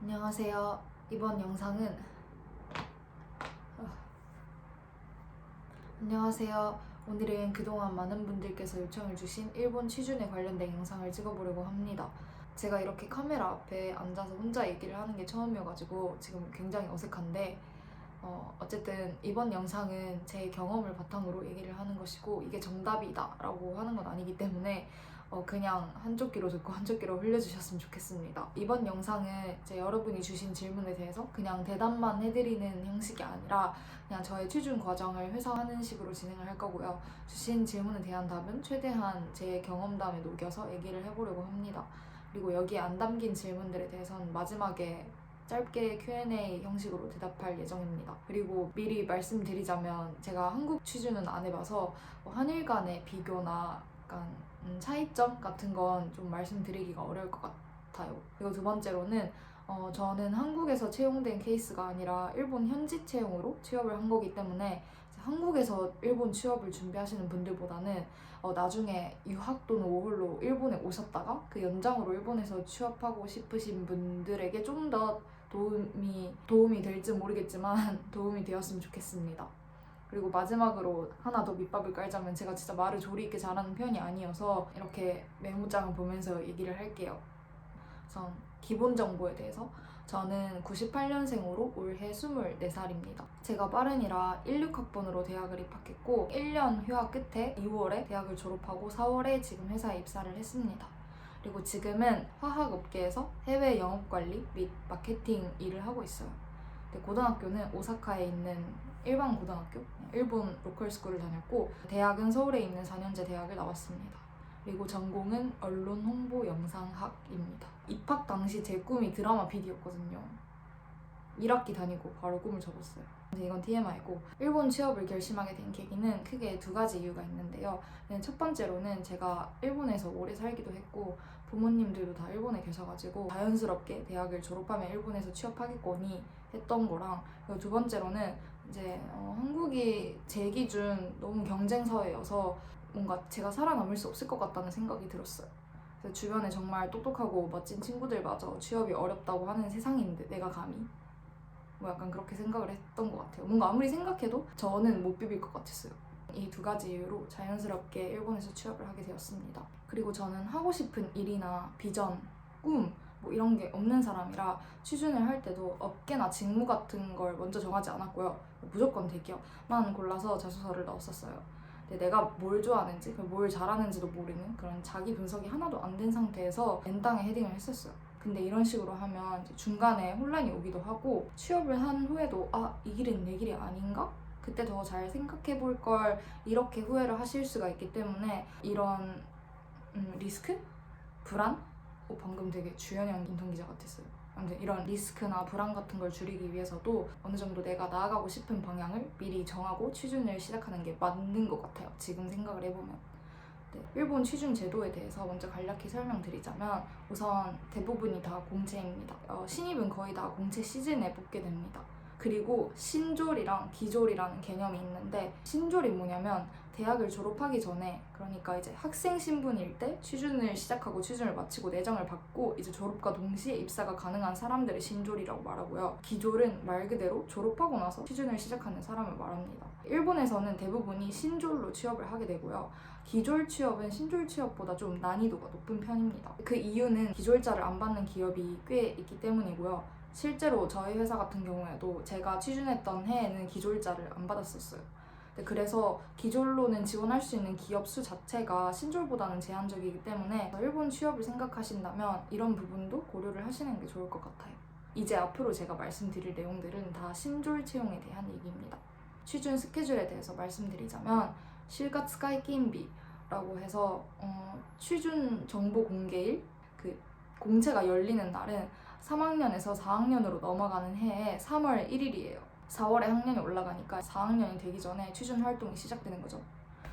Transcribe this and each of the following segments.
안녕하세요. 이번 영상은 안녕하세요. 오늘은 그동안 많은 분들께서 요청을 주신 일본 취준에 관련된 영상을 찍어보려고 합니다. 제가 이렇게 카메라 앞에 앉아서 혼자 얘기를 하는 게 처음이어가지고 지금 굉장히 어색한데 어쨌든 이번 영상은 제 경험을 바탕으로 얘기를 하는 것이고 이게 정답이다 라고 하는 건 아니기 때문에 그냥 한쪽 귀로 듣고 한쪽 귀로 흘려주셨으면 좋겠습니다. 이번 영상은 이제 여러분이 주신 질문에 대해서 그냥 대답만 해드리는 형식이 아니라 그냥 저의 취준 과정을 회상하는 식으로 진행을 할 거고요. 주신 질문에 대한 답은 최대한 제 경험담에 녹여서 얘기를 해보려고 합니다. 그리고 여기에 안 담긴 질문들에 대해서는 마지막에 짧게 Q&A 형식으로 대답할 예정입니다. 그리고 미리 말씀드리자면 제가 한국 취준은 안 해봐서 한일 간의 비교나 약간 차이점 같은 건 좀 말씀드리기가 어려울 것 같아요. 그리고 두 번째로는 저는 한국에서 채용된 케이스가 아니라 일본 현지 채용으로 취업을 한 거기 때문에 한국에서 일본 취업을 준비하시는 분들보다는 나중에 유학 또는 워홀로 일본에 오셨다가 그 연장으로 일본에서 취업하고 싶으신 분들에게 좀 더 도움이 될지 모르겠지만 도움이 되었으면 좋겠습니다. 그리고 마지막으로 하나 더 밑밥을 깔자면 제가 진짜 말을 조리 있게 잘하는 편이 아니어서 이렇게 메모장을 보면서 얘기를 할게요. 우선 기본 정보에 대해서 저는 98년생으로 올해 24살입니다. 제가 빠른이라 16학번으로 대학을 입학했고 1년 휴학 끝에 2월에 대학을 졸업하고 4월에 지금 회사에 입사를 했습니다. 그리고 지금은 화학업계에서 해외 영업관리 및 마케팅 일을 하고 있어요. 고등학교는 오사카에 있는 일반 고등학교, 일본 로컬 스쿨을 다녔고 대학은 서울에 있는 4년제 대학을 나왔습니다. 그리고 전공은 언론 홍보 영상학입니다. 입학 당시 제 꿈이 드라마 PD였거든요. 1학기 다니고 바로 꿈을 접었어요. 근데 이건 TMI고 일본 취업을 결심하게 된 계기는 크게 두 가지 이유가 있는데요. 첫 번째로는 제가 일본에서 오래 살기도 했고 부모님들도 다 일본에 계셔가지고 자연스럽게 대학을 졸업하면 일본에서 취업하겠거니 했던 거랑, 그리고 두 번째로는 이제 한국이 제 기준 너무 경쟁 사회여서 뭔가 제가 살아남을 수 없을 것 같다는 생각이 들었어요. 그래서 주변에 정말 똑똑하고 멋진 친구들마저 취업이 어렵다고 하는 세상인데 내가 감히 약간 그렇게 생각을 했던 것 같아요. 뭔가 아무리 생각해도 저는 못 비빌 것 같았어요. 이 두 가지 이유로 자연스럽게 일본에서 취업을 하게 되었습니다. 그리고 저는 하고 싶은 일이나 비전, 꿈 이런 게 없는 사람이라 취준을 할 때도 업계나 직무 같은 걸 먼저 정하지 않았고요. 무조건 대기업만 골라서 자소서를 넣었었어요. 근데 내가 뭘 좋아하는지, 뭘 잘하는지도 모르는 그런 자기 분석이 하나도 안 된 상태에서 N땅에 헤딩을 했었어요. 근데 이런 식으로 하면 중간에 혼란이 오기도 하고 취업을 한 후에도 이 길은 내 길이 아닌가? 그때 더 잘 생각해 볼 걸 이렇게 후회를 하실 수가 있기 때문에 이런 리스크? 불안? 방금 되게 주연형 인턴 기자 같았어요. 아무튼 이런 리스크나 불안 같은 걸 줄이기 위해서도 어느 정도 내가 나아가고 싶은 방향을 미리 정하고 취준을 시작하는 게 맞는 것 같아요. 지금 생각을 해보면. 일본 취준 제도에 대해서 먼저 간략히 설명드리자면 우선 대부분이 다 공채입니다. 신입은 거의 다 공채 시즌에 뽑게 됩니다. 그리고 신졸이랑 기졸이라는 개념이 있는데 신졸이 뭐냐면 대학을 졸업하기 전에, 그러니까 이제 학생 신분일 때 취준을 시작하고 취준을 마치고 내정을 받고 이제 졸업과 동시에 입사가 가능한 사람들을 신졸이라고 말하고요. 기졸은 말 그대로 졸업하고 나서 취준을 시작하는 사람을 말합니다. 일본에서는 대부분이 신졸로 취업을 하게 되고요. 기졸 취업은 신졸 취업보다 좀 난이도가 높은 편입니다. 그 이유는 기졸자를 안 받는 기업이 꽤 있기 때문이고요. 실제로 저희 회사 같은 경우에도 제가 취준했던 해에는 기졸자를 안 받았었어요. 그래서 기졸로는 지원할 수 있는 기업 수 자체가 신졸보다는 제한적이기 때문에 일본 취업을 생각하신다면 이런 부분도 고려를 하시는 게 좋을 것 같아요. 이제 앞으로 제가 말씀드릴 내용들은 다 신졸 채용에 대한 얘기입니다. 취준 스케줄에 대해서 말씀드리자면 실가츠카이킨비라고 해서 취준 정보 공개일, 그 공채가 열리는 날은 3학년에서 4학년으로 넘어가는 해에 3월 1일이에요. 4월에 학년이 올라가니까 4학년이 되기 전에 취준 활동이 시작되는 거죠.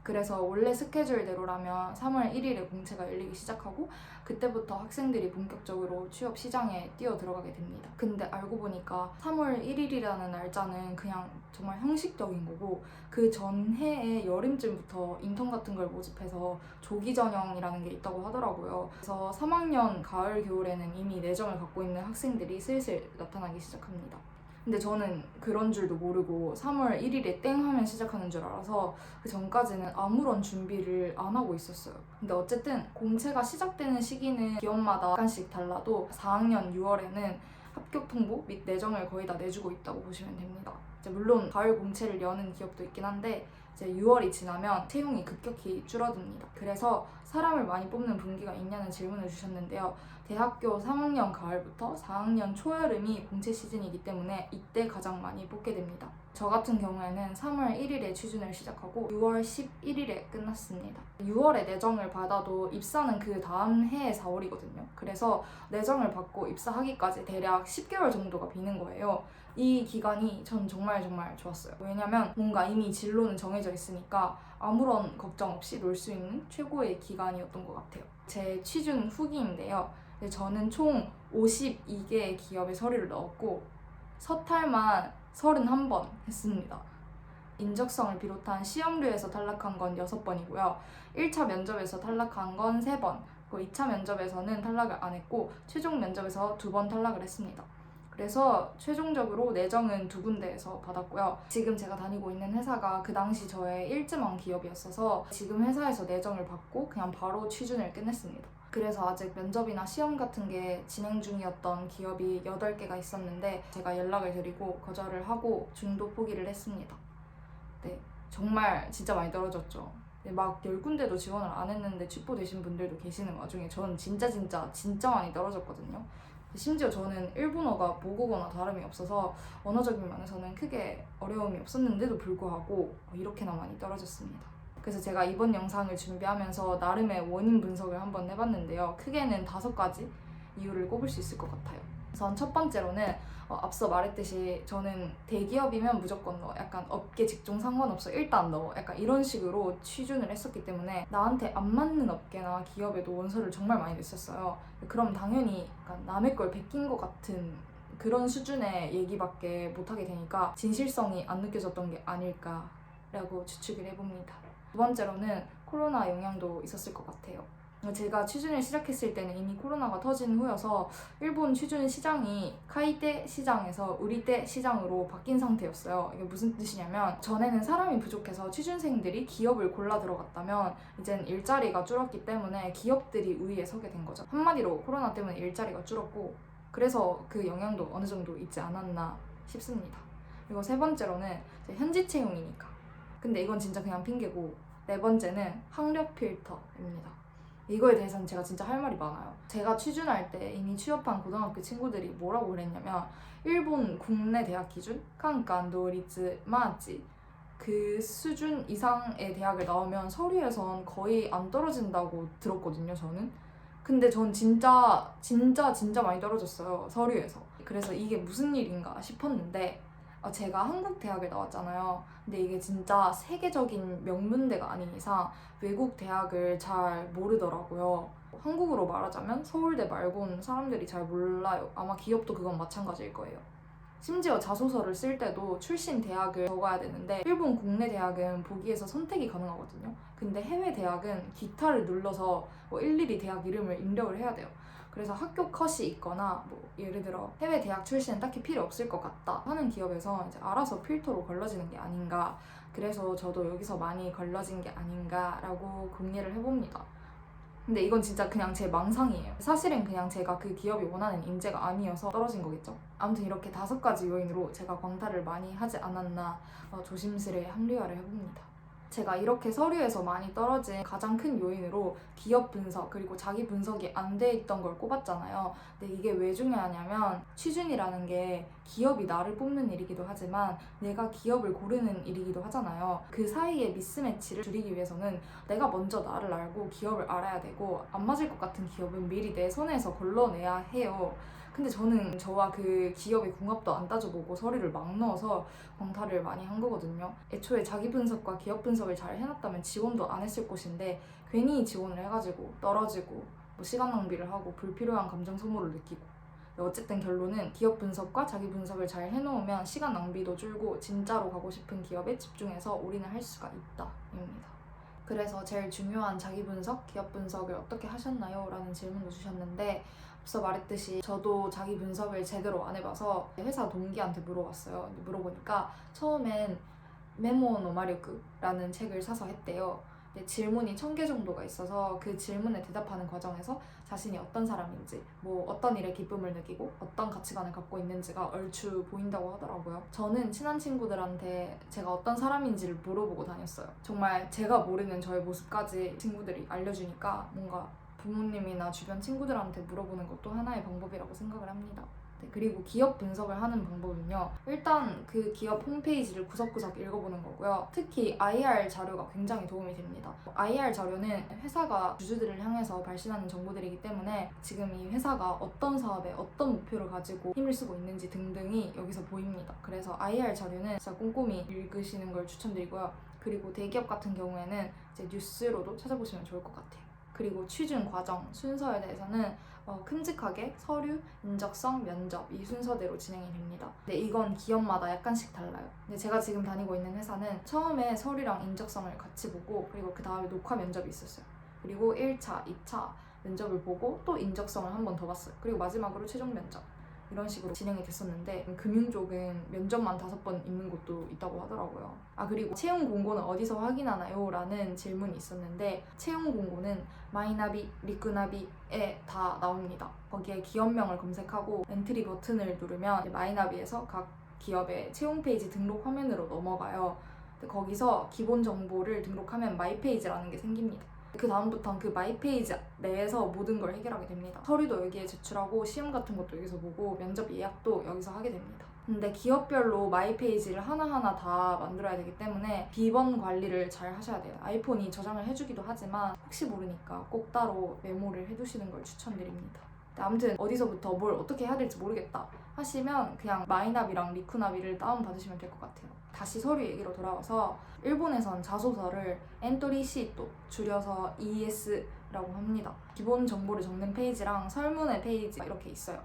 그래서 원래 스케줄대로라면 3월 1일에 공채가 열리기 시작하고 그때부터 학생들이 본격적으로 취업 시장에 뛰어 들어가게 됩니다. 근데 알고 보니까 3월 1일이라는 날짜는 그냥 정말 형식적인 거고 그 전해에 여름쯤부터 인턴 같은 걸 모집해서 조기 전형이라는 게 있다고 하더라고요. 그래서 3학년 가을 겨울에는 이미 내정을 갖고 있는 학생들이 슬슬 나타나기 시작합니다. 근데 저는 그런 줄도 모르고 3월 1일에 땡 하면 시작하는 줄 알아서 그 전까지는 아무런 준비를 안 하고 있었어요. 근데 어쨌든 공채가 시작되는 시기는 기업마다 약간씩 달라도 4학년 6월에는 합격 통보 및 내정을 거의 다 내주고 있다고 보시면 됩니다. 이제 물론 가을 공채를 여는 기업도 있긴 한데 이제 6월이 지나면 채용이 급격히 줄어듭니다. 그래서 사람을 많이 뽑는 분기가 있냐는 질문을 주셨는데요. 대학교 3학년 가을부터 4학년 초여름이 공채 시즌이기 때문에 이때 가장 많이 뽑게 됩니다. 저 같은 경우에는 3월 1일에 취준을 시작하고 6월 11일에 끝났습니다. 6월에 내정을 받아도 입사는 그 다음 해에 4월이거든요. 그래서 내정을 받고 입사하기까지 대략 10개월 정도가 비는 거예요. 이 기간이 전 정말 좋았어요. 왜냐면 뭔가 이미 진로는 정해져 있으니까 아무런 걱정 없이 놀 수 있는 최고의 기간이었던 것 같아요. 제 취준 후기인데요. 저는 총 52개의 기업에 서류를 넣었고 서탈만 31번 했습니다. 인적성을 비롯한 시험류에서 탈락한 건 6번이고요. 1차 면접에서 탈락한 건 3번, 그리고 2차 면접에서는 탈락을 안 했고 최종 면접에서 2번 탈락을 했습니다. 그래서 최종적으로 내정은 2군데에서 받았고요. 지금 제가 다니고 있는 회사가 그 당시 저의 1쯤한 기업이었어서 지금 회사에서 내정을 받고 그냥 바로 취준을 끝냈습니다. 그래서 아직 면접이나 시험 같은 게 진행 중이었던 기업이 8개가 있었는데 제가 연락을 드리고 거절을 하고 중도 포기를 했습니다. 네, 정말 진짜 많이 떨어졌죠. 막 10군데도 지원을 안 했는데 취뽀되신 분들도 계시는 와중에 저는 진짜 많이 떨어졌거든요. 심지어 저는 일본어가 모국어나 다름이 없어서 언어적인 면에서는 크게 어려움이 없었는데도 불구하고 이렇게나 많이 떨어졌습니다. 그래서 제가 이번 영상을 준비하면서 나름의 원인 분석을 한번 해봤는데요. 크게는 5가지 이유를 꼽을 수 있을 것 같아요. 우선 첫 번째로는 앞서 말했듯이 저는 대기업이면 무조건 넣어, 약간 업계 직종 상관없어 일단 넣어, 약간 이런 식으로 취준을 했었기 때문에 나한테 안 맞는 업계나 기업에도 원서를 정말 많이 냈었어요. 그럼 당연히 약간 남의 걸 베낀 것 같은 그런 수준의 얘기밖에 못하게 되니까 진실성이 안 느껴졌던 게 아닐까라고 추측을 해봅니다. 두 번째로는 코로나 영향도 있었을 것 같아요. 제가 취준을 시작했을 때는 이미 코로나가 터진 후여서 일본 취준 시장이 카이테 시장에서 우리테 시장으로 바뀐 상태였어요. 이게 무슨 뜻이냐면 전에는 사람이 부족해서 취준생들이 기업을 골라 들어갔다면 이젠 일자리가 줄었기 때문에 기업들이 우위에 서게 된 거죠. 한마디로 코로나 때문에 일자리가 줄었고 그래서 그 영향도 어느 정도 있지 않았나 싶습니다. 그리고 세 번째로는 현지 채용이니까. 근데 이건 진짜 그냥 핑계고 네 번째는 학력 필터입니다. 이거에 대해서는 제가 진짜 할 말이 많아요. 제가 취준할 때 이미 취업한 고등학교 친구들이 뭐라고 그랬냐면 일본 국내 대학 기준 칸칸 도리츠 마치 그 수준 이상의 대학을 나오면 서류에선 거의 안 떨어진다고 들었거든요, 저는. 근데 전 진짜 많이 떨어졌어요, 서류에서. 그래서 이게 무슨 일인가 싶었는데 제가 한국 대학을 나왔잖아요. 근데 이게 진짜 세계적인 명문대가 아닌 이상 외국 대학을 잘 모르더라고요. 한국으로 말하자면 서울대 말고는 사람들이 잘 몰라요. 아마 기업도 그건 마찬가지일 거예요. 심지어 자소서를 쓸 때도 출신 대학을 적어야 되는데 일본 국내 대학은 보기에서 선택이 가능하거든요. 근데 해외 대학은 기타를 눌러서 일일이 대학 이름을 입력을 해야 돼요. 그래서 학교 컷이 있거나 예를 들어 해외 대학 출신은 딱히 필요 없을 것 같다 하는 기업에서 이제 알아서 필터로 걸러지는 게 아닌가. 그래서 저도 여기서 많이 걸러진 게 아닌가라고 궁리를 해봅니다. 근데 이건 진짜 그냥 제 망상이에요. 사실은 그냥 제가 그 기업이 원하는 인재가 아니어서 떨어진 거겠죠. 아무튼 이렇게 5가지 요인으로 제가 광탈을 많이 하지 않았나 조심스레 합리화를 해봅니다. 제가 이렇게 서류에서 많이 떨어진 가장 큰 요인으로 기업 분석 그리고 자기 분석이 안 돼 있던 걸 꼽았잖아요. 근데 이게 왜 중요하냐면 취준이라는 게 기업이 나를 뽑는 일이기도 하지만 내가 기업을 고르는 일이기도 하잖아요. 그 사이의 미스매치를 줄이기 위해서는 내가 먼저 나를 알고 기업을 알아야 되고 안 맞을 것 같은 기업은 미리 내 손에서 걸러내야 해요. 근데 저는 저와 그 기업의 궁합도 안 따져보고 서류를 막 넣어서 광탈을 많이 한 거거든요. 애초에 자기 분석과 기업 분석을 잘 해놨다면 지원도 안 했을 것인데 괜히 지원을 해가지고 떨어지고 뭐 시간 낭비를 하고 불필요한 감정 소모를 느끼고, 어쨌든 결론은 기업 분석과 자기 분석을 잘 해놓으면 시간 낭비도 줄고 진짜로 가고 싶은 기업에 집중해서 올인을 할 수가 있다입니다. 그래서 제일 중요한 자기 분석, 기업 분석을 어떻게 하셨나요? 라는 질문도 주셨는데, 앞서 말했듯이 저도 자기 분석을 제대로 안 해봐서 회사 동기한테 물어봤어요. 물어보니까 처음엔 메모 노마리크라는 책을 사서 했대요. 근데 질문이 1000개 정도가 있어서 그 질문에 대답하는 과정에서 자신이 어떤 사람인지, 뭐 어떤 일에 기쁨을 느끼고 어떤 가치관을 갖고 있는지가 얼추 보인다고 하더라고요. 저는 친한 친구들한테 제가 어떤 사람인지를 물어보고 다녔어요. 정말 제가 모르는 저의 모습까지 친구들이 알려주니까 뭔가 부모님이나 주변 친구들한테 물어보는 것도 하나의 방법이라고 생각을 합니다. 네, 그리고 기업 분석을 하는 방법은요, 일단 그 기업 홈페이지를 구석구석 읽어보는 거고요. 특히 IR 자료가 굉장히 도움이 됩니다. IR 자료는 회사가 주주들을 향해서 발신하는 정보들이기 때문에 지금 이 회사가 어떤 사업에 어떤 목표를 가지고 힘을 쓰고 있는지 등등이 여기서 보입니다. 그래서 IR 자료는 진짜 꼼꼼히 읽으시는 걸 추천드리고요. 그리고 대기업 같은 경우에는 이제 뉴스로도 찾아보시면 좋을 것 같아요. 그리고 취준 과정 순서에 대해서는 큼직하게 서류, 인적성, 면접 이 순서대로 진행이 됩니다. 근데 이건 기업마다 약간씩 달라요. 근데 제가 지금 다니고 있는 회사는 처음에 서류랑 인적성을 같이 보고, 그리고 그 다음에 녹화 면접이 있었어요. 그리고 1차, 2차 면접을 보고 또 인적성을 한 번 더 봤어요. 그리고 마지막으로 최종 면접. 이런 식으로 진행이 됐었는데, 금융 쪽은 면접만 5번 있는 곳도 있다고 하더라고요. 그리고 채용 공고는 어디서 확인하나요? 라는 질문이 있었는데, 채용 공고는 마이나비, 리크나비에 다 나옵니다. 거기에 기업명을 검색하고 엔트리 버튼을 누르면 마이나비에서 각 기업의 채용 페이지 등록 화면으로 넘어가요. 거기서 기본 정보를 등록하면 마이 페이지라는 게 생깁니다. 그 다음부터는 그 마이 페이지 내에서 모든 걸 해결하게 됩니다. 서류도 여기에 제출하고 시험 같은 것도 여기서 보고 면접 예약도 여기서 하게 됩니다. 근데 기업별로 마이 페이지를 하나하나 다 만들어야 되기 때문에 비번 관리를 잘 하셔야 돼요. 아이폰이 저장을 해주기도 하지만 혹시 모르니까 꼭 따로 메모를 해두시는 걸 추천드립니다. 아무튼 어디서부터 뭘 어떻게 해야 될지 모르겠다 하시면 그냥 마이나비랑 리쿠나비를 다운받으시면 될 것 같아요. 다시 서류 얘기로 돌아와서, 일본에선 자소서를 엔토리 시토, 줄여서 ES라고 합니다. 기본 정보를 적는 페이지랑 설문의 페이지 이렇게 있어요.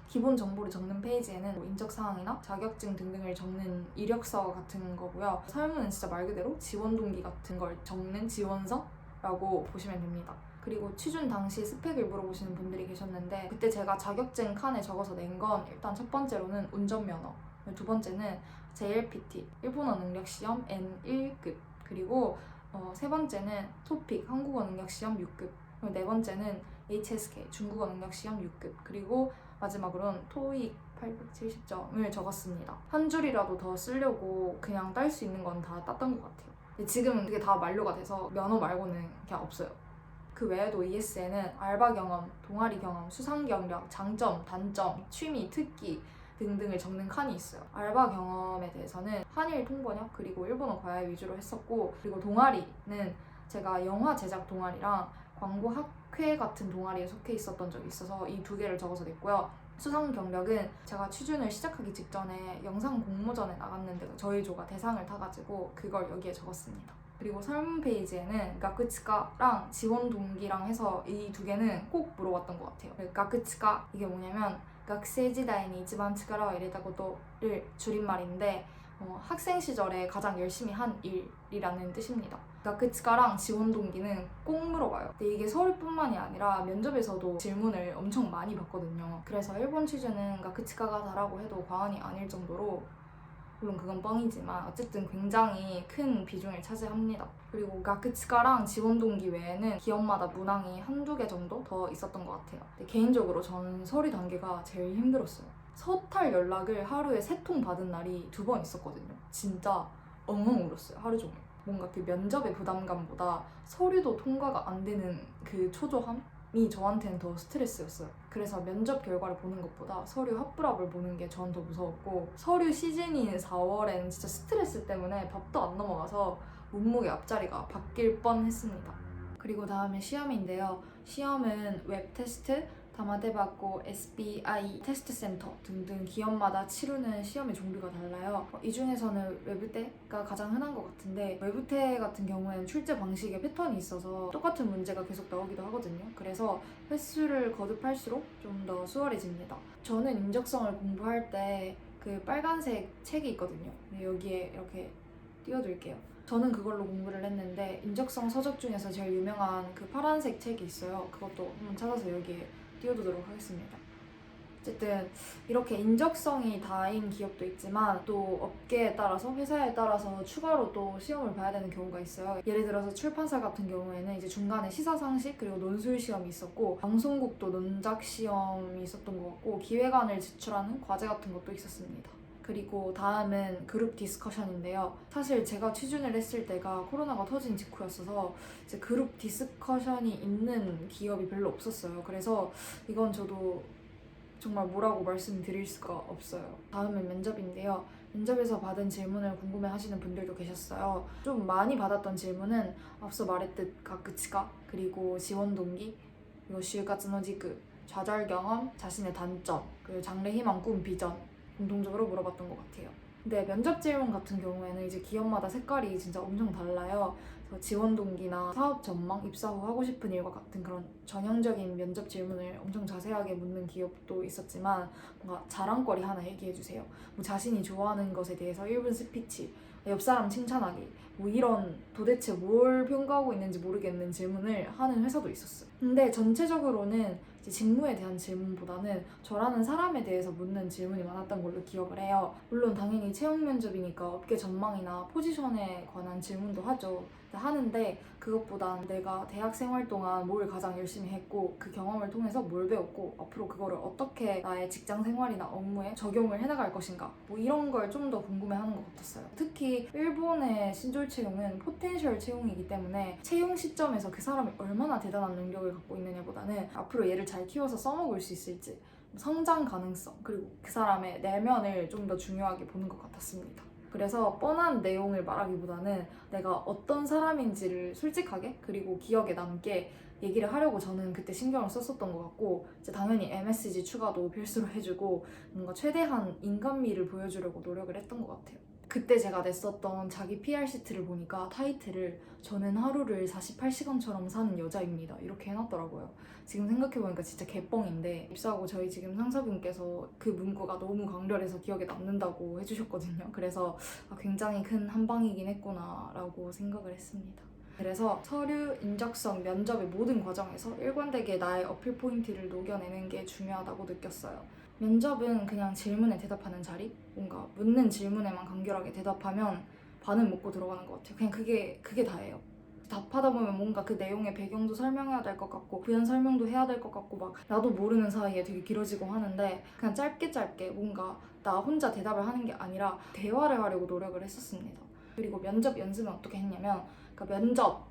기본 정보를 적는 페이지에는 인적사항이나 자격증 등등을 적는 이력서 같은 거고요. 설문은 진짜 말 그대로 지원 동기 같은 걸 적는 지원서라고 보시면 됩니다. 그리고 취준 당시 스펙을 물어보시는 분들이 계셨는데, 그때 제가 자격증 칸에 적어서 낸 건 일단 첫 번째로는 운전면허, 두 번째는 JLPT, 일본어 능력 시험 N1급, 그리고 세 번째는 토픽, 한국어 능력 시험 6급, 그리고 네 번째는 HSK, 중국어 능력 시험 6급, 그리고 마지막으로는 토익 870점을 적었습니다. 한 줄이라도 더 쓰려고 그냥 딸 수 있는 건 다 땄던 것 같아요. 근데 지금은 그게 다 만료가 돼서 면허 말고는 그냥 없어요. 그 외에도 ES에는 알바 경험, 동아리 경험, 수상 경력, 장점, 단점, 취미, 특기 등등을 적는 칸이 있어요. 알바 경험에 대해서는 한일 통번역 그리고 일본어 과외 위주로 했었고, 그리고 동아리는 제가 영화 제작 동아리랑 광고 학회 같은 동아리에 속해 있었던 적이 있어서 이 2개를 적어서 냈고요. 수상 경력은 제가 취준을 시작하기 직전에 영상 공모전에 나갔는데 저희 조가 대상을 타가지고 그걸 여기에 적었습니다. 그리고 설문 페이지에는 가쿠치카랑 지원 동기랑 해서 이 2개는 꼭 물어봤던 것 같아요. 가쿠치카, 이게 뭐냐면 学生時代に一番力を入れた것을 줄임말인데, 학생 시절에 가장 열심히 한 일이라는 뜻입니다. 가쿠치카랑 지원 동기는 꼭 물어봐요. 근데 이게 서류뿐만이 아니라 면접에서도 질문을 엄청 많이 받거든요. 그래서 일본 취준은 가쿠치카가 다라고 해도 과언이 아닐 정도로, 물론 그건 뻥이지만 어쨌든 굉장히 큰 비중을 차지합니다. 그리고 가쿠치카랑 지원 동기 외에는 기업마다 문항이 1-2개 정도 더 있었던 것 같아요. 근데 개인적으로 저는 서류 단계가 제일 힘들었어요. 서탈 연락을 하루에 3통 받은 날이 2번 있었거든요. 진짜 엉엉 울었어요, 하루 종일. 뭔가 그 면접의 부담감보다 서류도 통과가 안 되는 그 초조함이 저한테는 더 스트레스였어요. 그래서 면접 결과를 보는 것보다 서류 합불합을 보는 게 전 더 무서웠고, 서류 시즌인 4월엔 진짜 스트레스 때문에 밥도 안 넘어가서 몸무게 앞자리가 바뀔 뻔했습니다. 그리고 다음에 시험인데요. 시험은 웹 테스트, 다마데바코, SBI, 테스트센터 등등 기업마다 치르는 시험의 종류가 달라요. 이 중에서는 외부태가 가장 흔한 것 같은데, 외부태 같은 경우에는 출제 방식에 패턴이 있어서 똑같은 문제가 계속 나오기도 하거든요. 그래서 횟수를 거듭할수록 좀 더 수월해집니다. 저는 인적성을 공부할 때 그 빨간색 책이 있거든요. 여기에 이렇게 띄워둘게요. 저는 그걸로 공부를 했는데, 인적성 서적 중에서 제일 유명한 그 파란색 책이 있어요. 그것도 한번 찾아서 여기에 띄워두도록 하겠습니다. 어쨌든 이렇게 인적성이 다인 기업도 있지만 또 업계에 따라서, 회사에 따라서 추가로 또 시험을 봐야 되는 경우가 있어요. 예를 들어서 출판사 같은 경우에는 이제 중간에 시사상식 그리고 논술 시험이 있었고, 방송국도 논작 시험이 있었던 것 같고, 기획안을 제출하는 과제 같은 것도 있었습니다. 그리고 다음은 그룹 디스커션인데요. 사실 제가 취준을 했을 때가 코로나가 터진 직후였어서 이제 그룹 디스커션이 있는 기업이 별로 없었어요. 그래서 이건 저도 정말 뭐라고 말씀드릴 수가 없어요. 다음은 면접인데요. 면접에서 받은 질문을 궁금해 하시는 분들도 계셨어요. 좀 많이 받았던 질문은 앞서 말했듯 가크치가, 그리고 지원 동기, 그리고就活の軸, 좌절 경험, 자신의 단점, 그리고 장래 희망, 꿈, 비전 공통적으로 물어봤던 것 같아요. 근데 면접 질문 같은 경우에는 이제 기업마다 색깔이 진짜 엄청 달라요. 그래서 지원 동기나 사업 전망, 입사 후 하고 싶은 일과 같은 그런 전형적인 면접 질문을 엄청 자세하게 묻는 기업도 있었지만, 뭔가 자랑거리 하나 얘기해주세요. 뭐 자신이 좋아하는 것에 대해서 1분 스피치, 옆 사람 칭찬하기, 뭐 이런 도대체 뭘 평가하고 있는지 모르겠는 질문을 하는 회사도 있었어요. 근데 전체적으로는 이제 직무에 대한 질문보다는 저라는 사람에 대해서 묻는 질문이 많았던 걸로 기억을 해요. 물론 당연히 채용 면접이니까 업계 전망이나 포지션에 관한 질문도 하는데 그것보단 내가 대학 생활 동안 뭘 가장 열심히 했고, 그 경험을 통해서 뭘 배웠고, 앞으로 그거를 어떻게 나의 직장 생활이나 업무에 적용을 해나갈 것인가, 뭐 이런 걸 좀 더 궁금해하는 것 같았어요. 특히 일본의 신졸 채용은 포텐셜 채용이기 때문에 채용 시점에서 그 사람이 얼마나 대단한 능력을 갖고 있느냐보다는 앞으로 얘를 잘 키워서 써먹을 수 있을지, 성장 가능성, 그리고 그 사람의 내면을 좀 더 중요하게 보는 것 같았습니다. 그래서 뻔한 내용을 말하기보다는 내가 어떤 사람인지를 솔직하게 그리고 기억에 남게 얘기를 하려고 저는 그때 신경을 썼었던 것 같고, 이제 당연히 MSG 추가도 필수로 해주고 뭔가 최대한 인간미를 보여주려고 노력을 했던 것 같아요. 그때 제가 냈었던 자기 PR 시트를 보니까 타이틀을 "저는 하루를 48시간처럼 사는 여자입니다" 이렇게 해놨더라고요. 지금 생각해보니까 진짜 개뻥인데, 입사하고 저희 지금 상사분께서 그 문구가 너무 강렬해서 기억에 남는다고 해주셨거든요. 그래서 굉장히 큰 한방이긴 했구나 라고 생각을 했습니다. 그래서 서류, 인적성, 면접의 모든 과정에서 일관되게 나의 어필 포인트를 녹여내는 게 중요하다고 느꼈어요. 면접은 그냥 질문에 대답하는 자리? 뭔가 묻는 질문에만 간결하게 대답하면 반은 먹고 들어가는 것 같아요. 그냥 그게 다예요. 답하다 보면 뭔가 그 내용의 배경도 설명해야 될 것 같고, 부연 설명도 해야 될 것 같고, 막 나도 모르는 사이에 되게 길어지고 하는데, 그냥 짧게 뭔가 나 혼자 대답을 하는 게 아니라 대화를 하려고 노력을 했었습니다. 그리고 면접 연습은 어떻게 했냐면, 그러니까 면접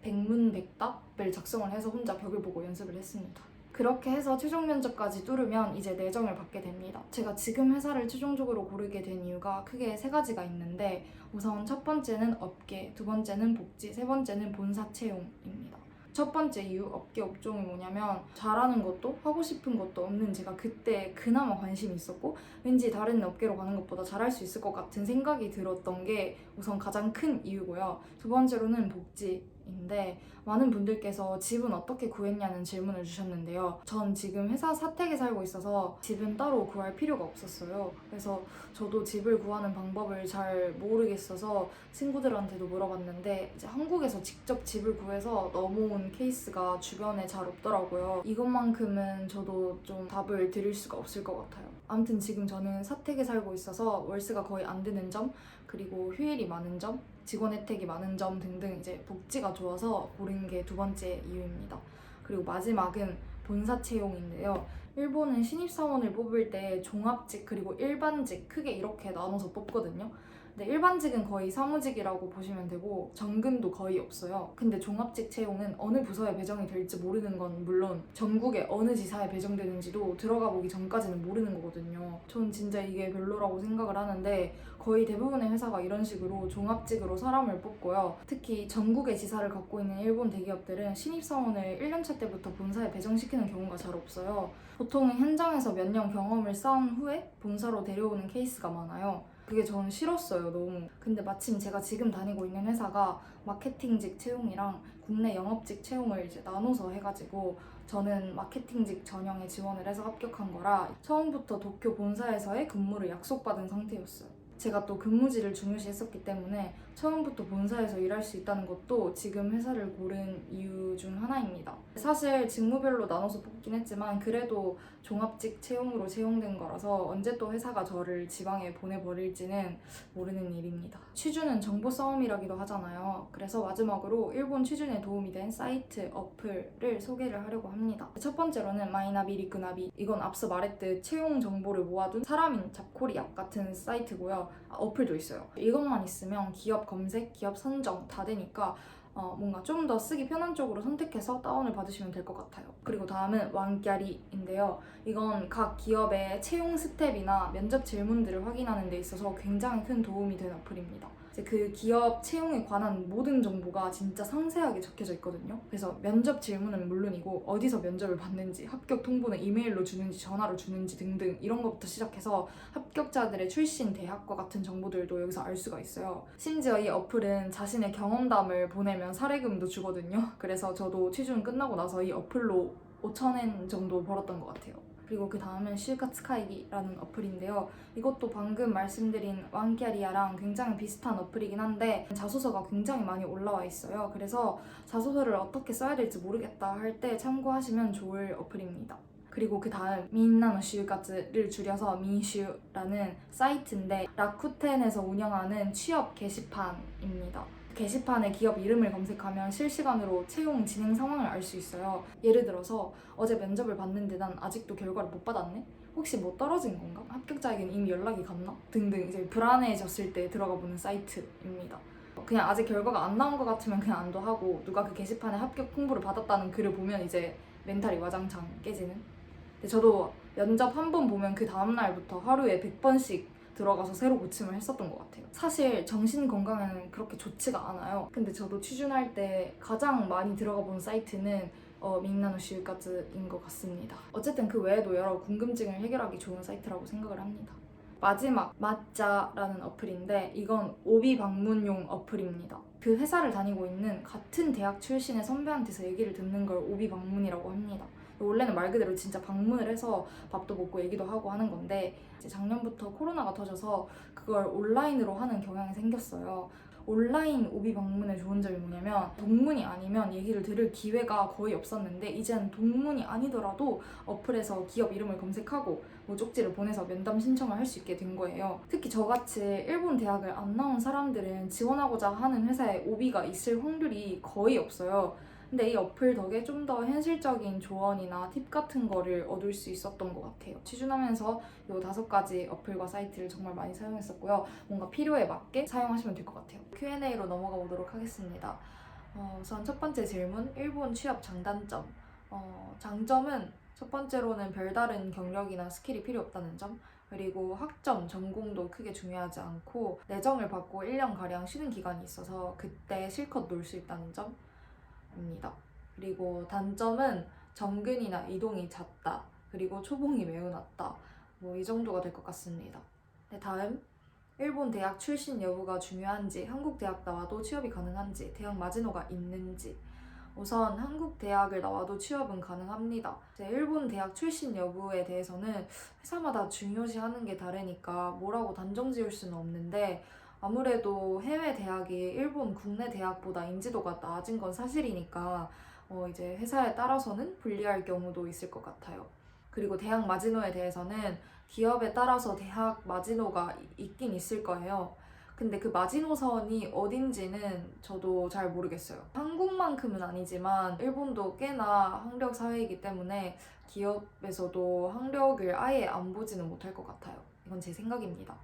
백문백답을 작성을 해서 혼자 벽을 보고 연습을 했습니다. 그렇게 해서 최종 면접까지 뚫으면 이제 내정을 받게 됩니다. 제가 지금 회사를 최종적으로 고르게 된 이유가 크게 3가지가 있는데, 우선 첫 번째는 업계, 두 번째는 복지, 세 번째는 본사 채용입니다. 첫 번째 이유, 업계 업종이 뭐냐면 잘하는 것도 하고 싶은 것도 없는 제가 그때 그나마 관심이 있었고, 왠지 다른 업계로 가는 것보다 잘할 수 있을 것 같은 생각이 들었던 게 우선 가장 큰 이유고요. 두 번째로는 복지인데, 많은 분들께서 집은 어떻게 구했냐는 질문을 주셨는데요. 전 지금 회사 사택에 살고 있어서 집은 따로 구할 필요가 없었어요. 그래서 저도 집을 구하는 방법을 잘 모르겠어서 친구들한테도 물어봤는데, 이제 한국에서 직접 집을 구해서 넘어온 케이스가 주변에 잘 없더라고요. 이것만큼은 저도 좀 답을 드릴 수가 없을 것 같아요. 아무튼 지금 저는 사택에 살고 있어서 월세가 거의 안 드는 점, 그리고 휴일이 많은 점, 직원 혜택이 많은 점 등등 이제 복지가 좋아서 고른 게 두 번째 이유입니다. 그리고 마지막은 본사 채용인데요. 일본은 신입사원을 뽑을 때 종합직 그리고 일반직 크게 이렇게 나눠서 뽑거든요. 근데 일반직은 거의 사무직이라고 보시면 되고 정근도 거의 없어요. 근데 종합직 채용은 어느 부서에 배정이 될지 모르는 건 물론 전국에 어느 지사에 배정되는지도 들어가 보기 전까지는 모르는 거거든요. 전 진짜 이게 별로라고 생각을 하는데 거의 대부분의 회사가 이런 식으로 종합직으로 사람을 뽑고요. 특히 전국의 지사를 갖고 있는 일본 대기업들은 신입사원을 1년차 때부터 본사에 배정시키는 경우가 잘 없어요. 보통은 현장에서 몇 년 경험을 쌓은 후에 본사로 데려오는 케이스가 많아요. 그게 저는 싫었어요, 너무. 근데 마침 제가 지금 다니고 있는 회사가 마케팅직 채용이랑 국내 영업직 채용을 이제 나눠서 해가지고 저는 마케팅직 전형에 지원을 해서 합격한 거라 처음부터 도쿄 본사에서의 근무를 약속받은 상태였어요. 제가 또 근무지를 중요시했었기 때문에 처음부터 본사에서 일할 수 있다는 것도 지금 회사를 고른 이유 중 하나입니다. 사실 직무별로 나눠서 뽑긴 했지만 그래도 종합직 채용으로 채용된 거라서 언제 또 회사가 저를 지방에 보내버릴지는 모르는 일입니다. 취준은 정보 싸움이라기도 하잖아요. 그래서 마지막으로 일본 취준에 도움이 된 사이트, 어플을 소개를 하려고 합니다. 첫 번째로는 마이나비, 리크나비. 이건 앞서 말했듯 채용 정보를 모아둔 사람인 잡코리아 같은 사이트고요. 어플도 있어요. 이것만 있으면 기업 검색, 기업 선정 다 되니까 뭔가 좀 더 쓰기 편한 쪽으로 선택해서 다운을 받으시면 될 것 같아요. 그리고 다음은 왕꺄리인데요. 이건 각 기업의 채용 스텝이나 면접 질문들을 확인하는 데 있어서 굉장히 큰 도움이 되는 어플입니다. 이제 그 기업 채용에 관한 모든 정보가 진짜 상세하게 적혀져 있거든요. 그래서 면접 질문은 물론이고 어디서 면접을 받는지, 합격 통보는 이메일로 주는지 전화로 주는지 등등 이런 것부터 시작해서 합격자들의 출신 대학과 같은 정보들도 여기서 알 수가 있어요. 심지어 이 어플은 자신의 경험담을 보내면 사례금도 주거든요. 그래서 저도 취준 끝나고 나서 이 어플로 5,000엔 정도 벌었던 것 같아요. 그리고 그 다음은 실카츠카이기라는 어플인데요. 이것도 방금 말씀드린 왕꺄리아랑 굉장히 비슷한 어플이긴 한데 자소서가 굉장히 많이 올라와 있어요. 그래서 자소서를 어떻게 써야 될지 모르겠다 할 때 참고하시면 좋을 어플입니다. 그리고 그 다음 민나노 시우카츠를 줄여서 민슈라는 사이트인데 라쿠텐에서 운영하는 취업 게시판입니다. 게시판에 기업 이름을 검색하면 실시간으로 채용 진행 상황을 알 수 있어요. 예를 들어서 어제 면접을 봤는데 난 아직도 결과를 못 받았네? 혹시 뭐 떨어진 건가? 합격자에게는 이미 연락이 갔나? 등등 이제 불안해졌을 때 들어가 보는 사이트입니다. 그냥 아직 결과가 안 나온 것 같으면 그냥 안도 하고 누가 그 게시판에 합격 홍보를 받았다는 글을 보면 이제 멘탈이 와장창 깨지는. 근데 저도 면접 한 번 보면 그 다음날부터 하루에 100번씩 들어가서 새로 고침을 했었던 것 같아요. 사실 정신 건강에는 그렇게 좋지가 않아요. 근데 저도 취준할 때 가장 많이 들어가 본 사이트는 민나노 시우카츠인 것 같습니다. 어쨌든 그 외에도 여러 궁금증을 해결하기 좋은 사이트라고 생각을 합니다. 마지막 맞자라는 어플인데 이건 오비 방문용 어플입니다. 그 회사를 다니고 있는 같은 대학 출신의 선배한테서 얘기를 듣는 걸 오비 방문이라고 합니다. 원래는 말 그대로 진짜 방문을 해서 밥도 먹고 얘기도 하고 하는 건데 이제 작년부터 코로나가 터져서 그걸 온라인으로 하는 경향이 생겼어요. 온라인 오비 방문의 좋은 점이 뭐냐면 동문이 아니면 얘기를 들을 기회가 거의 없었는데 이젠 동문이 아니더라도 어플에서 기업 이름을 검색하고 뭐 쪽지를 보내서 면담 신청을 할 수 있게 된 거예요. 특히 저같이 일본 대학을 안 나온 사람들은 지원하고자 하는 회사에 오비가 있을 확률이 거의 없어요. 근데 이 어플 덕에 좀 더 현실적인 조언이나 팁 같은 거를 얻을 수 있었던 것 같아요. 취준하면서 이 5가지 어플과 사이트를 정말 많이 사용했었고요. 뭔가 필요에 맞게 사용하시면 될 것 같아요. Q&A로 넘어가 보도록 하겠습니다. 우선 첫 번째 질문, 일본 취업 장단점. 장점은 첫 번째로는 별다른 경력이나 스킬이 필요 없다는 점, 그리고 학점, 전공도 크게 중요하지 않고 내정을 받고 1년가량 쉬는 기간이 있어서 그때 실컷 놀 수 있다는 점 입니다. 그리고 단점은 정근이나 이동이 잦다. 그리고 초봉이 매우 낮다. 뭐 이 정도가 될 것 같습니다. 네, 다음 일본 대학 출신 여부가 중요한지, 한국 대학 나와도 취업이 가능한지, 대학 마지노가 있는지. 우선 한국 대학을 나와도 취업은 가능합니다. 일본 대학 출신 여부에 대해서는 회사마다 중요시하는 게 다르니까 뭐라고 단정 지을 수는 없는데 아무래도 해외 대학이 일본 국내 대학보다 인지도가 낮은 건 사실이니까 이제 회사에 따라서는 불리할 경우도 있을 것 같아요. 그리고 대학 마지노에 대해서는 기업에 따라서 대학 마지노가 있긴 있을 거예요. 근데 그 마지노선이 어딘지는 저도 잘 모르겠어요. 한국만큼은 아니지만 일본도 꽤나 학력 사회이기 때문에 기업에서도 학력을 아예 안 보지는 못할 것 같아요. 이건 제 생각입니다.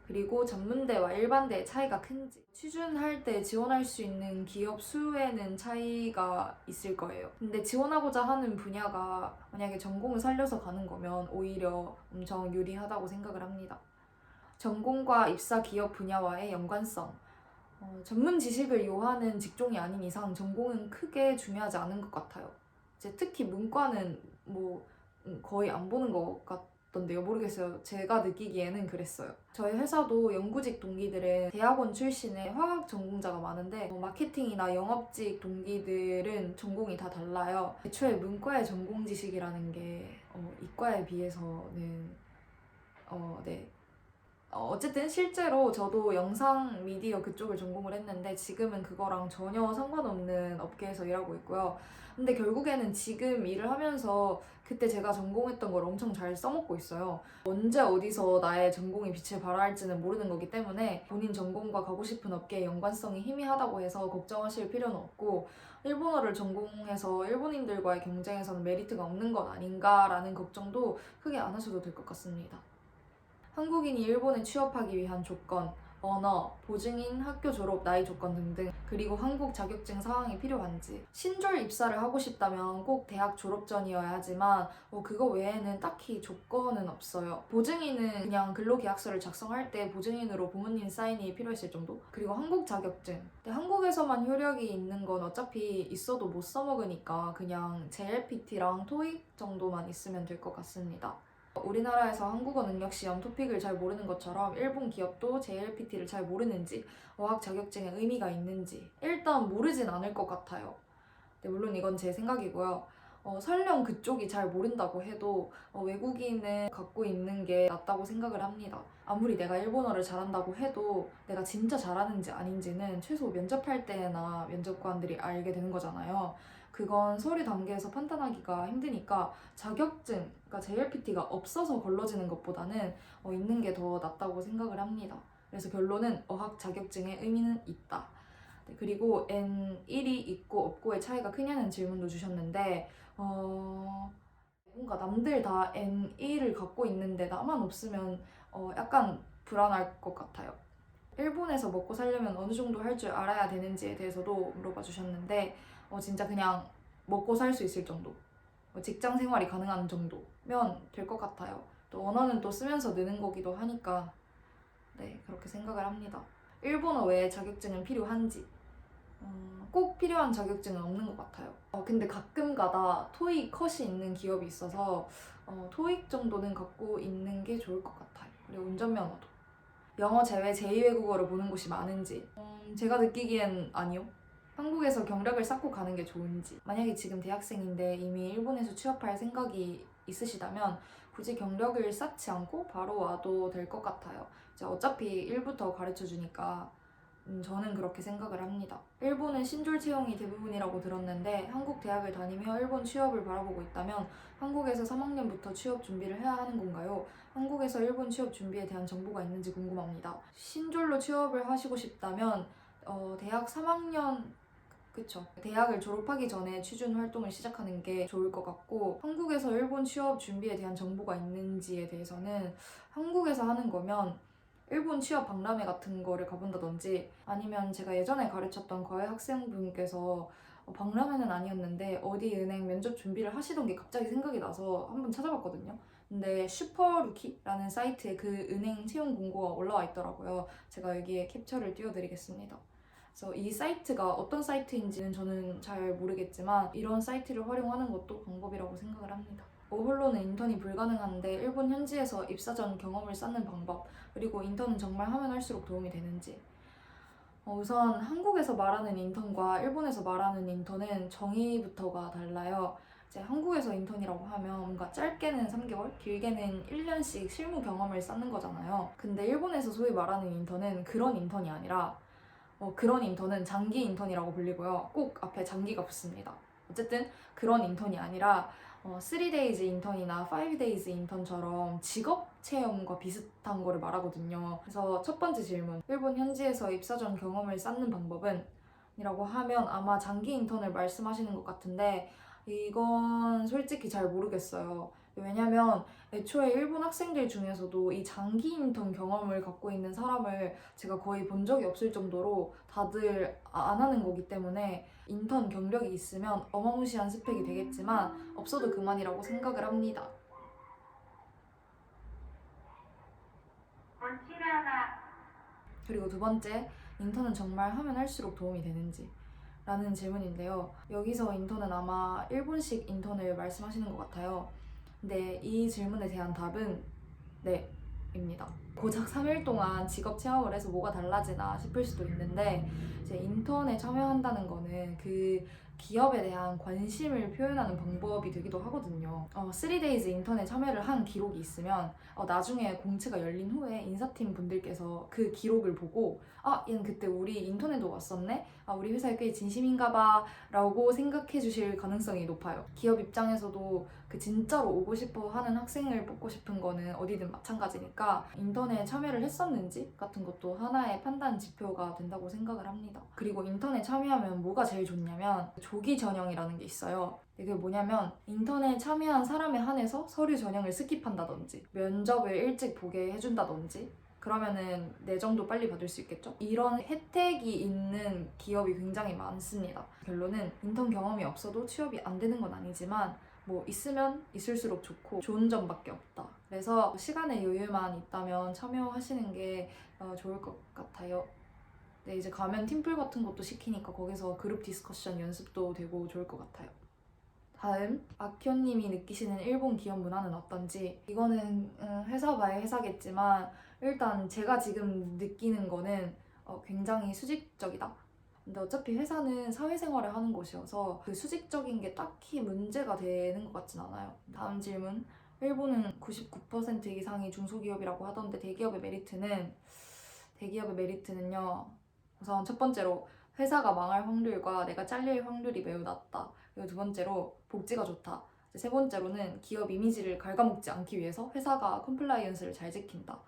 그리고 전문대와 일반대의 차이가 큰지, 취준할 때 지원할 수 있는 기업 수에는 차이가 있을 거예요. 근데 지원하고자 하는 분야가 만약에 전공을 살려서 가는 거면 오히려 엄청 유리하다고 생각을 합니다. 전공과 입사 기업 분야와의 연관성. 전문 지식을 요하는 직종이 아닌 이상 전공은 크게 중요하지 않은 것 같아요. 이제 특히 문과는 거의 안 보는 것 같던데요. 모르겠어요. 제가 느끼기에는 그랬어요. 저희 회사도 연구직 동기들은 대학원 출신의 화학 전공자가 많은데 마케팅이나 영업직 동기들은 전공이 다 달라요. 애초에 문과의 전공 지식이라는 게 이과에 비해서는 네. 어쨌든 실제로 저도 영상 미디어 그쪽을 전공을 했는데 지금은 그거랑 전혀 상관없는 업계에서 일하고 있고요. 근데 결국에는 지금 일을 하면서 그때 제가 전공했던 걸 엄청 잘 써먹고 있어요. 언제 어디서 나의 전공이 빛을 발할지는 모르는 거기 때문에 본인 전공과 가고 싶은 업계의 연관성이 희미하다고 해서 걱정하실 필요는 없고, 일본어를 전공해서 일본인들과의 경쟁에서는 메리트가 없는 건 아닌가라는 걱정도 크게 안 하셔도 될 것 같습니다. 한국인이 일본에 취업하기 위한 조건, 언어, 보증인 학교 졸업 나이 조건 등등, 그리고 한국 자격증 사항이 필요한지. 신졸 입사를 하고 싶다면 꼭 대학 졸업 전이어야 하지만 그거 외에는 딱히 조건은 없어요. 보증인은 그냥 근로계약서를 작성할 때 보증인으로 부모님 사인이 필요했을 정도? 그리고 한국 자격증. 근데 한국에서만 효력이 있는 건 어차피 있어도 못 써먹으니까 그냥 JLPT랑 토익 정도만 있으면 될 것 같습니다. 우리나라에서 한국어 능력 시험 토픽을 잘 모르는 것처럼 일본 기업도 JLPT를 잘 모르는지, 어학 자격증에 의미가 있는지 일단 모르진 않을 것 같아요. 근데 물론 이건 제 생각이고요. 설령 그쪽이 잘 모른다고 해도 외국인은 갖고 있는 게 낫다고 생각을 합니다. 아무리 내가 일본어를 잘한다고 해도 내가 진짜 잘하는지 아닌지는 최소 면접할 때나 면접관들이 알게 되는 거잖아요. 그건 서류 단계에서 판단하기가 힘드니까 자격증, 그러니까 JLPT가 없어서 걸러지는 것보다는 있는 게 더 낫다고 생각을 합니다. 그래서 결론은 어학 자격증의 의미는 있다. 네, 그리고 N1이 있고 없고의 차이가 크냐는 질문도 주셨는데 뭔가 남들 다 N1을 갖고 있는데 나만 없으면 약간 불안할 것 같아요. 일본에서 먹고 살려면 어느 정도 할 줄 알아야 되는지에 대해서도 물어봐 주셨는데 진짜 그냥 먹고 살 수 있을 정도, 직장 생활이 가능한 정도면 될 것 같아요. 또 언어는 또 쓰면서 느는 거기도 하니까 네, 그렇게 생각을 합니다. 일본어 외에 자격증은 필요한지, 꼭 필요한 자격증은 없는 것 같아요. 근데 가끔 가다 토익 컷이 있는 기업이 있어서 토익 정도는 갖고 있는 게 좋을 것 같아요. 그리고 운전면허도. 영어 제외 제2외국어를 보는 곳이 많은지, 제가 느끼기엔 아니요. 한국에서 경력을 쌓고 가는 게 좋은지. 만약에 지금 대학생인데 이미 일본에서 취업할 생각이 있으시다면 굳이 경력을 쌓지 않고 바로 와도 될 것 같아요. 이제 어차피 1부터 가르쳐 주니까 저는 그렇게 생각을 합니다. 일본은 신졸 채용이 대부분이라고 들었는데 한국 대학을 다니며 일본 취업을 바라보고 있다면 한국에서 3학년부터 취업 준비를 해야 하는 건가요? 한국에서 일본 취업 준비에 대한 정보가 있는지 궁금합니다. 신졸로 취업을 하시고 싶다면 대학 3학년 그쵸. 대학을 졸업하기 전에 취준 활동을 시작하는 게 좋을 것 같고, 한국에서 일본 취업 준비에 대한 정보가 있는지에 대해서는 한국에서 하는 거면 일본 취업 박람회 같은 거를 가본다든지, 아니면 제가 예전에 가르쳤던 과외 학생분께서 박람회는 아니었는데 어디 은행 면접 준비를 하시던 게 갑자기 생각이 나서 한번 찾아봤거든요. 근데 슈퍼루키라는 사이트에 그 은행 채용 공고가 올라와 있더라고요. 제가 여기에 캡처를 띄워드리겠습니다. 그래서 이 사이트가 어떤 사이트인지는 저는 잘 모르겠지만 이런 사이트를 활용하는 것도 방법이라고 생각을 합니다. 홀로는 인턴이 불가능한데 일본 현지에서 입사 전 경험을 쌓는 방법, 그리고 인턴은 정말 하면 할수록 도움이 되는지. 우선 한국에서 말하는 인턴과 일본에서 말하는 인턴은 정의부터가 달라요. 이제 한국에서 인턴이라고 하면 뭔가 짧게는 3개월, 길게는 1년씩 실무 경험을 쌓는 거잖아요. 근데 일본에서 소위 말하는 인턴은 그런 인턴이 아니라 그런 인턴은 장기 인턴이라고 불리고요. 꼭 앞에 장기가 붙습니다. 어쨌든 그런 인턴이 아니라 3days 인턴이나 5days 인턴처럼 직업 체험과 비슷한 거를 말하거든요. 그래서 첫 번째 질문, 일본 현지에서 입사 전 경험을 쌓는 방법은? 이라고 하면 아마 장기 인턴을 말씀하시는 것 같은데 이건 솔직히 잘 모르겠어요. 왜냐면 애초에 일본 학생들 중에서도 이 장기 인턴 경험을 갖고 있는 사람을 제가 거의 본 적이 없을 정도로 다들 안 하는 거기 때문에 인턴 경력이 있으면 어마무시한 스펙이 되겠지만 없어도 그만이라고 생각을 합니다. 그리고 두 번째, 인턴은 정말 하면 할수록 도움이 되는지? 라는 질문인데요. 여기서 인턴은 아마 일본식 인턴을 말씀하시는 것 같아요. 근데 이 질문에 대한 답은 네, 입니다. 고작 3일 동안 직업 체험을 해서 뭐가 달라지나 싶을 수도 있는데 이제 인턴에 참여한다는 거는 그 기업에 대한 관심을 표현하는 방법이 되기도 하거든요. 3days 인턴에 참여를 한 기록이 있으면 나중에 공채가 열린 후에 인사팀 분들께서 그 기록을 보고 얘는 그때 우리 인턴에도 왔었네? 우리 회사에 꽤 진심인가 봐 라고 생각해 주실 가능성이 높아요. 기업 입장에서도 그 진짜로 오고 싶어 하는 학생을 뽑고 싶은 거는 어디든 마찬가지니까 인턴에 참여를 했었는지 같은 것도 하나의 판단 지표가 된다고 생각을 합니다. 그리고 인턴에 참여하면 뭐가 제일 좋냐면 조기 전형이라는 게 있어요. 이게 뭐냐면 인턴에 참여한 사람에 한해서 서류 전형을 스킵한다든지 면접을 일찍 보게 해준다든지 그러면은 내정도 빨리 받을 수 있겠죠? 이런 혜택이 있는 기업이 굉장히 많습니다. 결론은 인턴 경험이 없어도 취업이 안 되는 건 아니지만 뭐 있으면 있을수록 좋고 좋은 점밖에 없다. 그래서 시간의 여유만 있다면 참여하시는 게 좋을 것 같아요. 네, 이제 가면 팀플 같은 것도 시키니까 거기서 그룹 디스커션 연습도 되고 좋을 것 같아요. 다음, 아키오님이 느끼시는 일본 기업 문화는 어떤지. 이거는 회사 바이 회사겠지만 일단 제가 지금 느끼는 거는 굉장히 수직적이다. 근데 어차피 회사는 사회생활을 하는 곳이어서 그 수직적인 게 딱히 문제가 되는 것 같진 않아요. 다음 질문. 일본은 99% 이상이 중소기업이라고 하던데 대기업의 메리트는요. 우선 첫 번째로 회사가 망할 확률과 내가 잘릴 확률이 매우 낮다. 그리고 두 번째로 복지가 좋다. 세 번째로는 기업 이미지를 갉아먹지 않기 위해서 회사가 컴플라이언스를 잘 지킨다.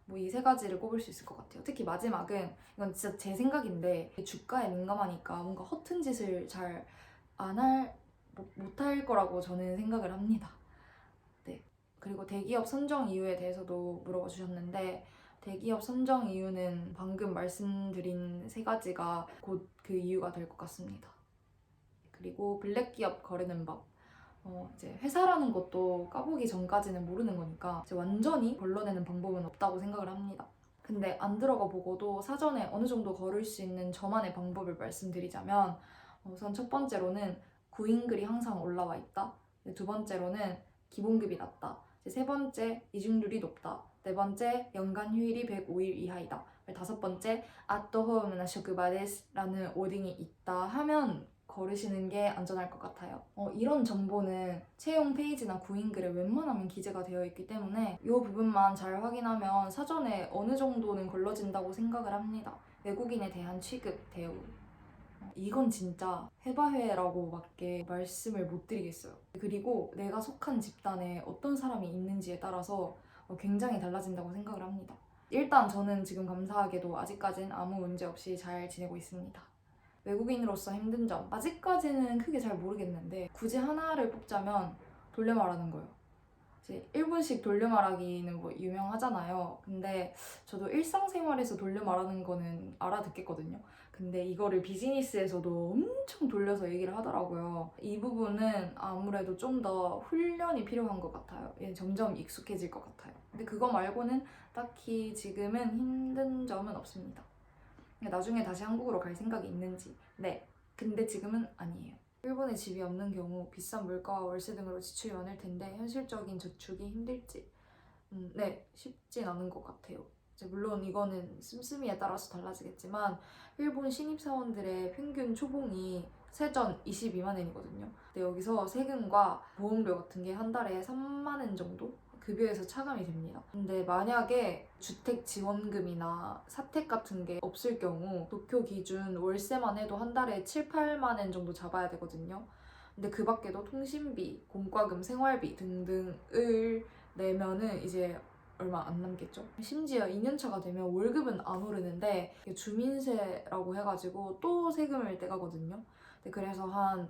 뭐 이 세 가지를 꼽을 수 있을 것 같아요. 특히 마지막은 이건 진짜 제 생각인데 주가에 민감하니까 뭔가 허튼 짓을 잘 못할 거라고 저는 생각을 합니다. 네. 그리고 대기업 선정 이유에 대해서도 물어봐 주셨는데 대기업 선정 이유는 방금 말씀드린 세 가지가 곧 그 이유가 될 것 같습니다. 그리고 블랙 기업 거르는 법. 이제 회사라는 것도 까보기 전까지는 모르는 거니까 이제 완전히 걸러내는 방법은 없다고 생각을 합니다. 근데 안 들어가 보고도 사전에 어느 정도 걸을 수 있는 저만의 방법을 말씀드리자면 우선 첫 번째로는 구인글이 항상 올라와 있다. 두 번째로는 기본급이 낮다. 세 번째, 이중률이 높다. 네 번째, 연간 휴일이 105일 이하이다. 다섯 번째, 아토호우나 쇼크바데스라는 워딩이 있다 하면 거르시는 게 안전할 것 같아요. 이런 정보는 채용 페이지나 구인글에 웬만하면 기재가 되어 있기 때문에 이 부분만 잘 확인하면 사전에 어느 정도는 걸러진다고 생각을 합니다. 외국인에 대한 취급, 대우. 이건 진짜 해바해라고 밖에 말씀을 못 드리겠어요. 그리고 내가 속한 집단에 어떤 사람이 있는지에 따라서 굉장히 달라진다고 생각을 합니다. 일단 저는 지금 감사하게도 아직까진 아무 문제 없이 잘 지내고 있습니다. 외국인으로서 힘든 점 아직까지는 크게 잘 모르겠는데 굳이 하나를 뽑자면 돌려말하는 거예요. 이제 일본식 돌려말하기는 뭐 유명하잖아요. 근데 저도 일상생활에서 돌려말하는 거는 알아듣겠거든요. 근데 이거를 비즈니스에서도 엄청 돌려서 얘기를 하더라고요. 이 부분은 아무래도 좀 더 훈련이 필요한 것 같아요. 점점 익숙해질 것 같아요. 근데 그거 말고는 딱히 지금은 힘든 점은 없습니다. 나중에 다시 한국으로 갈 생각이 있는지. 네. 근데 지금은 아니에요. 일본에 집이 없는 경우 비싼 물가와 월세 등으로 지출이 많을 텐데 현실적인 저축이 힘들지. 네. 쉽진 않은 것 같아요. 물론 이거는 씀씀이에 따라서 달라지겠지만 일본 신입사원들의 평균 초봉이 세전 22만 엔이거든요. 근데 여기서 세금과 보험료 같은 게 한 달에 3만 엔 정도? 급여에서 차감이 됩니다. 근데 만약에 주택 지원금이나 사택 같은 게 없을 경우 도쿄 기준 월세만 해도 한 달에 7, 8만 엔 정도 잡아야 되거든요. 근데 그 밖에도 통신비, 공과금, 생활비 등등을 내면은 이제 얼마 안 남겠죠. 심지어 2년차가 되면 월급은 안 오르는데 주민세라고 해가지고 또 세금을 떼가거든요. 그래서 한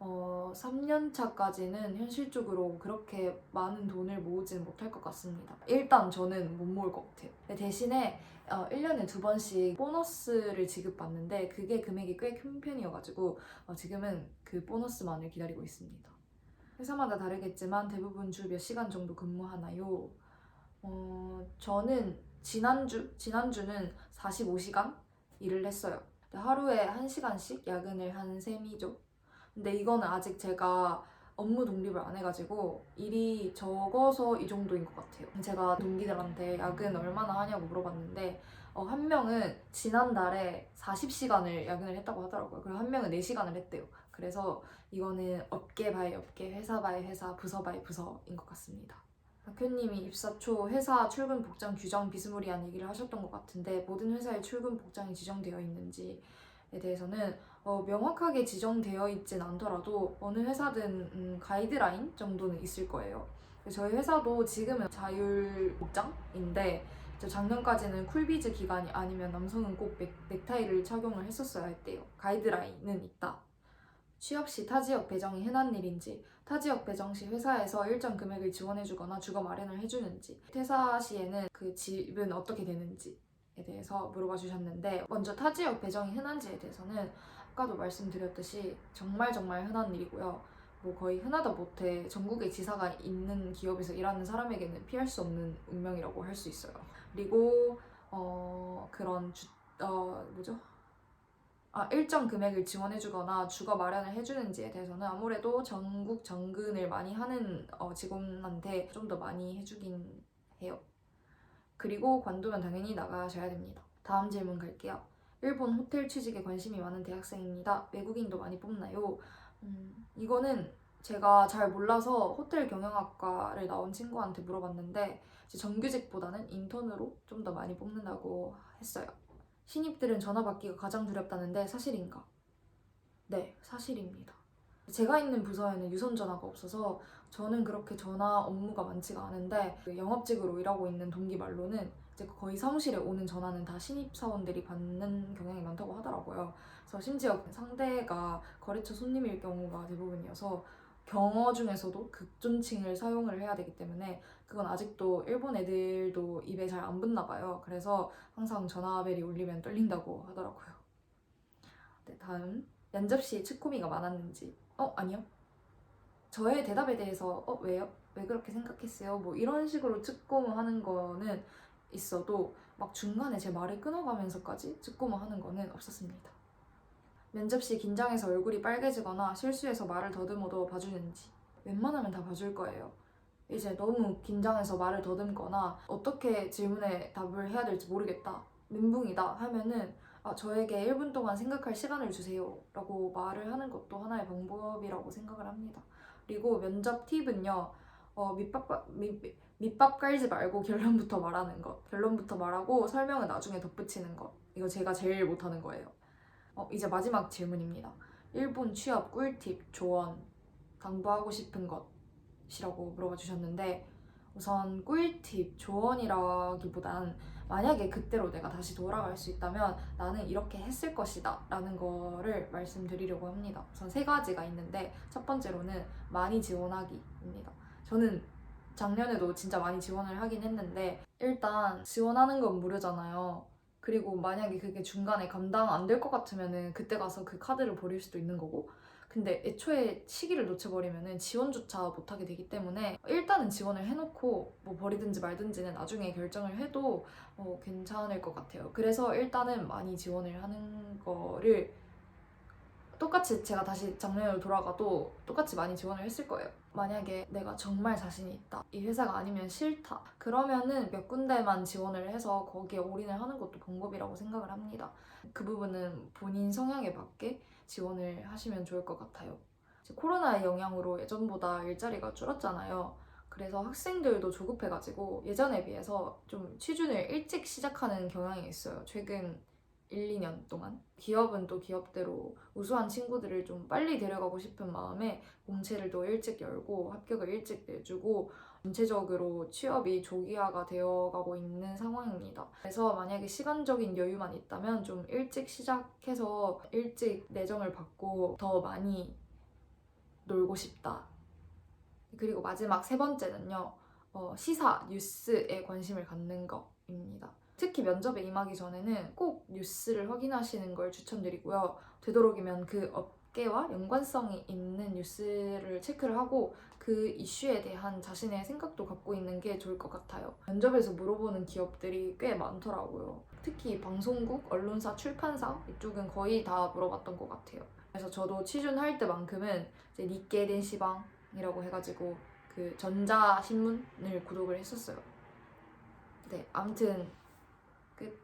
3년 차까지는 현실적으로 그렇게 많은 돈을 모으지는 못할 것 같습니다. 일단 저는 못 모을 것 같아요. 대신에 1년에 2번씩 보너스를 지급받는데 그게 금액이 꽤 큰 편이어가지고 지금은 그 보너스만을 기다리고 있습니다. 회사마다 다르겠지만 대부분 주 몇 시간 정도 근무하나요? 저는 지난주는 45시간 일을 했어요. 하루에 1시간씩 야근을 한 셈이죠. 근데 이거는 아직 제가 업무 독립을 안 해가지고 일이 적어서 이 정도인 것 같아요. 제가 동기들한테 야근 얼마나 하냐고 물어봤는데 한 명은 지난달에 40시간을 야근을 했다고 하더라고요. 그리고 한 명은 4시간을 했대요. 그래서 이거는 업계 바이 업계, 회사 바이 회사, 부서 바이 부서인 것 같습니다. 학교님이 입사 초 회사 출근 복장 규정 비스무리한 얘기를 하셨던 것 같은데 모든 회사의 출근 복장이 지정되어 있는지에 대해서는 명확하게 지정되어 있진 않더라도 어느 회사든 가이드라인 정도는 있을 거예요. 저희 회사도 지금은 자율 복장인데 작년까지는 쿨비즈 기간이 아니면 남성은 꼭 넥타이를 착용을 했었어야 했대요. 가이드라인은 있다. 취업 시 타지역 배정이 흔한 일인지, 타지역 배정 시 회사에서 일정 금액을 지원해주거나 주거 마련을 해주는지, 퇴사 시에는 그 집은 어떻게 되는지에 대해서 물어봐 주셨는데 먼저 타지역 배정이 흔한지에 대해서는 아까도 말씀드렸듯이 정말 흔한 일이고요. 뭐 거의 흔하다 못해 전국에 지사가 있는 기업에서 일하는 사람에게는 피할 수 없는 운명이라고 할 수 있어요. 그리고 그런 일정 금액을 지원해주거나 주거 마련을 해주는지에 대해서는 아무래도 전국 정근을 많이 하는 직원한테 좀 더 많이 해주긴 해요. 그리고 관두면 당연히 나가셔야 됩니다. 다음 질문 갈게요. 일본 호텔 취직에 관심이 많은 대학생입니다. 외국인도 많이 뽑나요? 이거는 제가 잘 몰라서 호텔 경영학과를 나온 친구한테 물어봤는데 정규직보다는 인턴으로 좀 더 많이 뽑는다고 했어요. 신입들은 전화 받기가 가장 두렵다는데 사실인가? 네, 사실입니다. 제가 있는 부서에는 유선 전화가 없어서 저는 그렇게 전화 업무가 많지가 않은데 영업직으로 일하고 있는 동기 말로는 이제 거의 사무실에 오는 전화는 다 신입 사원들이 받는 경향이 많다고 하더라고요. 그래서 심지어 상대가 거래처 손님일 경우가 대부분이어서 경어 중에서도 극존칭을 사용을 해야 되기 때문에 그건 아직도 일본 애들도 입에 잘 안 붙나 봐요. 그래서 항상 전화벨이 울리면 떨린다고 하더라고요. 네, 다음. 면접 시 치코미가 많았는지. 아니요. 저의 대답에 대해서 왜요? 왜 그렇게 생각했어요? 뭐 이런 식으로 측고무하는 거는 있어도 막 중간에 제 말을 끊어가면서까지 측고무하는 거는 없었습니다. 면접 시 긴장해서 얼굴이 빨개지거나 실수해서 말을 더듬어도 봐주는지. 웬만하면 다 봐줄 거예요. 이제 너무 긴장해서 말을 더듬거나 어떻게 질문에 답을 해야 될지 모르겠다, 멘붕이다 하면은 저에게 1분 동안 생각할 시간을 주세요 라고 말을 하는 것도 하나의 방법이라고 생각을 합니다. 그리고 면접 팁은요, 밑밥 깔지 말고 결론부터 말하는 것, 결론부터 말하고 설명은 나중에 덧붙이는 것, 이거 제가 제일 못하는 거예요. 이제 마지막 질문입니다. 일본 취업 꿀팁, 조언, 당부하고 싶은 것이라고 물어봐 주셨는데 우선 꿀팁, 조언이라기보단 만약에 그때로 내가 다시 돌아갈 수 있다면 나는 이렇게 했을 것이다 라는 거를 말씀드리려고 합니다. 우선 3가지가 있는데 첫 번째로는 많이 지원하기입니다. 저는 작년에도 진짜 많이 지원을 하긴 했는데 일단 지원하는 건 무료잖아요. 그리고 만약에 그게 중간에 감당 안 될 것 같으면은 그때 가서 그 카드를 버릴 수도 있는 거고 근데 애초에 시기를 놓쳐버리면은 지원조차 못하게 되기 때문에 일단은 지원을 해놓고 뭐 버리든지 말든지는 나중에 결정을 해도 괜찮을 것 같아요. 그래서 일단은 많이 지원을 하는 거를 똑같이 제가 다시 작년으로 돌아가도 똑같이 많이 지원을 했을 거예요. 만약에 내가 정말 자신이 있다, 이 회사가 아니면 싫다, 그러면은 몇 군데만 지원을 해서 거기에 올인을 하는 것도 방법이라고 생각을 합니다. 그 부분은 본인 성향에 맞게 지원을 하시면 좋을 것 같아요. 코로나의 영향으로 예전보다 일자리가 줄었잖아요. 그래서 학생들도 조급해가지고 예전에 비해서 좀 취준을 일찍 시작하는 경향이 있어요. 최근 1, 2년 동안. 기업은 또 기업대로 우수한 친구들을 좀 빨리 데려가고 싶은 마음에 공채를 더 일찍 열고 합격을 일찍 내주고 전체적으로 취업이 조기화가 되어가고 있는 상황입니다. 그래서 만약에 시간적인 여유만 있다면 좀 일찍 시작해서 일찍 내정을 받고 더 많이 놀고 싶다. 그리고 마지막 세 번째는요. 시사, 뉴스에 관심을 갖는 거입니다. 특히 면접에 임하기 전에는 꼭 뉴스를 확인하시는 걸 추천드리고요. 되도록이면 그 업계와 연관성이 있는 뉴스를 체크를 하고 그 이슈에 대한 자신의 생각도 갖고 있는 게 좋을 것 같아요. 면접에서 물어보는 기업들이 꽤 많더라고요. 특히 방송국, 언론사, 출판사 이쪽은 거의 다 물어봤던 것 같아요. 그래서 저도 취준할 때만큼은 이제 니케 덴시방이라고 해가지고 그 전자신문을 구독을 했었어요. 네, 아무튼 끝.